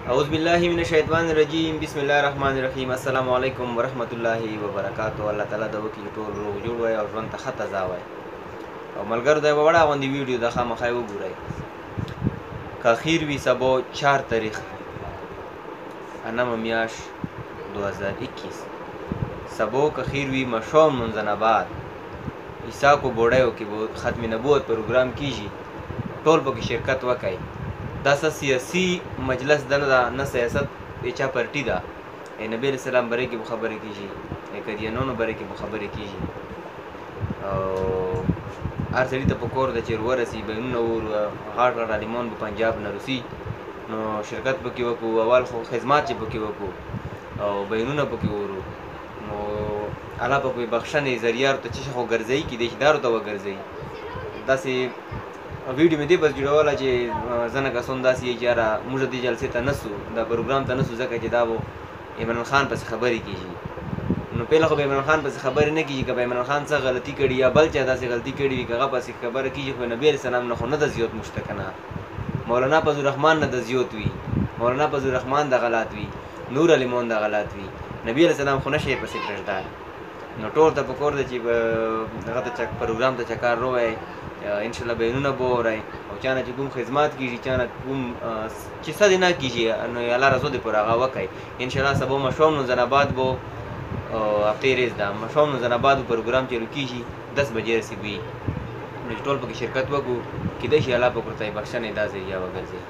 أعوذ بالله من الشیطان الرجیم بسم الله الرحمن الرحیم السلام علیکم ورحمت الله وبرکاتہ. الله تعالی د وکیل ټول روغ جوړ وای او ژوند ته ښه تازه وای او ملګرو د یوه وړه غوندې ویډیو د خامخا یې وګورئ. که اخیر وي سبا 4 تاریخ انمه میاشت 2021 سبا که اخیر وي مشام منځنه بعد عیسی کو بوډیو کې به ختم نبوت پروګرام کیږي، ټول پکې شرکت وکړئ. دا سیاسی مجلس دنه نه سیاست چا پارټي ده. نبی علیہ السلام باره کې به خبرې کیږي، قدیانانو باره کې به خبرې کیږي او هر سړي ته پکور ده چې ورسي بینونه غاټ غاټ عالمان به پنجاب نه روسي نو شرکت پکې وکړو. اول خو خدمات چې پکې وکړو او بینونه پکې ورو نو الله پکې بخښنې ذریعه ته چې خو ګرځوي کې دیشدارو ته وګرځوي. داسې ویډیو مې دې بس جوړوله چې ځنه کسان داسې یي چې یاره موږ دې جلسې ته نسو، دا پروګرام ته نسو ځکه چې دا به عمران خان پسې خبرې کېږي. نو پهله خو به عمران خان پسې خبرې نه کېږي، که به عمران خان څه غلطي کړي یا بل چا داسې غلطي کړي وي که هغه پسې خبره کېږي. خو نبي علیه السلام نه خو نه د زیات مشته که نه، مولانا فضل الرحمن نه د زیات وي، مولانا فضل الرحمن د غلط وي، نور علیمان د غلط وي، نبي علیه السلام خو نه شي پسې پرېږدی. نو ټول ته پکور ده چې هغه ته پروګرام ته چکر روی انشاءالله بینونه به وورئ او چا نه چې کوم خدمات کېږي، چا نه کوم چې څه دې نه کېږي نو الله رضا دې پر هغه وکړئ. انشاءالله سبا مشام نو زناباد به هفتې ریز ده مشام نو زناباد به پروګرام چالو کېږي 10 بجې رسېږي نو چې ټول پکې شرکت وکړو. کېدای شي الله پاک ورته بخښنې دا ذریعه وګرځي.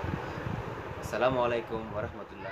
السلام علیکم ورحمت الله.